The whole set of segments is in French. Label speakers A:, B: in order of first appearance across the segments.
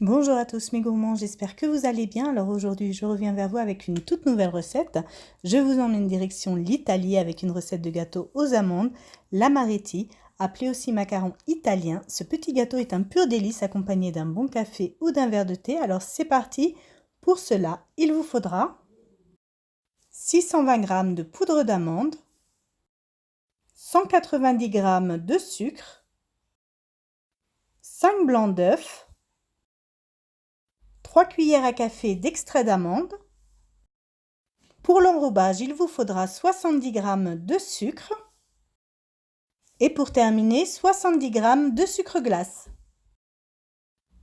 A: Bonjour à tous mes gourmands, j'espère que vous allez bien. Alors aujourd'hui, je reviens vers vous avec une toute nouvelle recette. Je vous emmène direction l'Italie avec une recette de gâteau aux amandes, l'amaretti, appelé aussi macaron italien. Ce petit gâteau est un pur délice accompagné d'un bon café ou d'un verre de thé. Alors c'est parti. Pour cela, il vous faudra 620 g de poudre d'amande, 190 g de sucre, 5 blancs d'œufs, 3 cuillères à café d'extrait d'amande. Pour l'enrobage, il vous faudra 70 g de sucre. Et pour terminer, 70 g de sucre glace.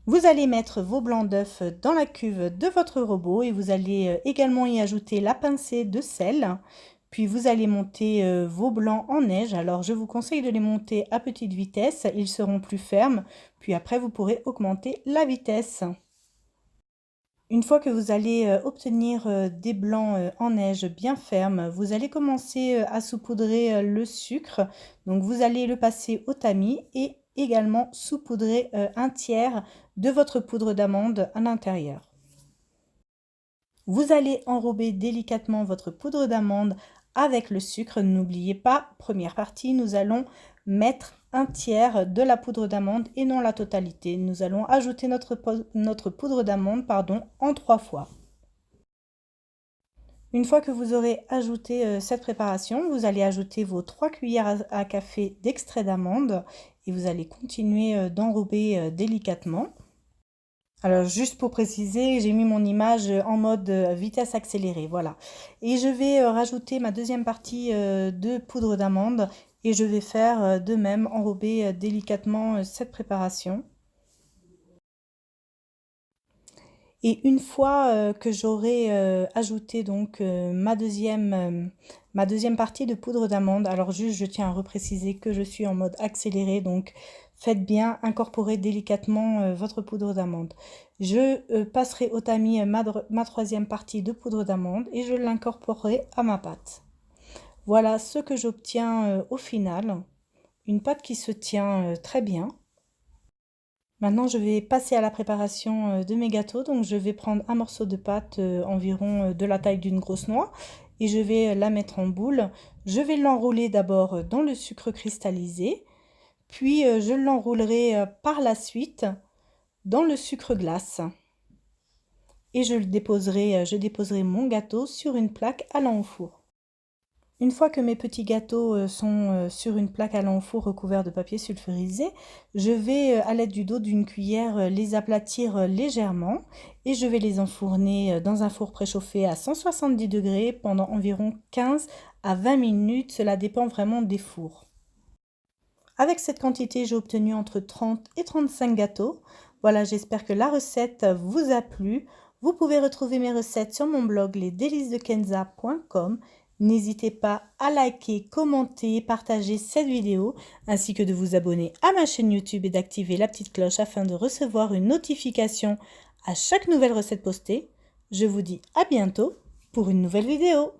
A: Vous allez mettre vos blancs d'œufs dans la cuve de votre robot et vous allez également y ajouter la pincée de sel. Puis vous allez monter vos blancs en neige. Alors je vous conseille de les monter à petite vitesse, ils seront plus fermes. Puis après vous pourrez augmenter la vitesse. Une fois que vous allez obtenir des blancs en neige bien fermes, vous allez commencer à saupoudrer le sucre. Donc vous allez le passer au tamis et également saupoudrer un tiers de votre poudre d'amande à l'intérieur. Vous allez enrober délicatement votre poudre d'amande avec le sucre. N'oubliez pas, première partie, nous allons mettre un tiers de la poudre d'amande et non la totalité. Nous allons ajouter notre poudre d'amande en 3 fois. Une fois que vous aurez ajouté cette préparation, vous allez ajouter vos 3 cuillères à café d'extrait d'amande et vous allez continuer d'enrober délicatement. Alors juste pour préciser, j'ai mis mon image en mode vitesse accélérée, voilà. Et je vais rajouter ma deuxième partie de poudre d'amande et je vais faire de même, enrober délicatement cette préparation. Et une fois que j'aurai ajouté donc ma deuxième partie de poudre d'amande, alors juste je tiens à repréciser que je suis en mode accéléré, donc faites bien incorporer délicatement votre poudre d'amande. Je passerai au tamis ma troisième partie de poudre d'amande et je l'incorporerai à ma pâte. Voilà ce que j'obtiens au final, une pâte qui se tient très bien. Maintenant, je vais passer à la préparation de mes gâteaux. Donc, je vais prendre un morceau de pâte environ de la taille d'une grosse noix et je vais la mettre en boule. Je vais l'enrouler d'abord dans le sucre cristallisé, puis je l'enroulerai par la suite dans le sucre glace. Et je déposerai mon gâteau sur une plaque allant au four. Une fois que mes petits gâteaux sont sur une plaque allant au four recouvert de papier sulfurisé, je vais à l'aide du dos d'une cuillère les aplatir légèrement et je vais les enfourner dans un four préchauffé à 170 degrés pendant environ 15 à 20 minutes. Cela dépend vraiment des fours. Avec cette quantité, j'ai obtenu entre 30 et 35 gâteaux. Voilà, j'espère que la recette vous a plu. Vous pouvez retrouver mes recettes sur mon blog lesdelicesdekenza.com. N'hésitez pas à liker, commenter, partager cette vidéo, ainsi que de vous abonner à ma chaîne YouTube et d'activer la petite cloche afin de recevoir une notification à chaque nouvelle recette postée. Je vous dis à bientôt pour une nouvelle vidéo.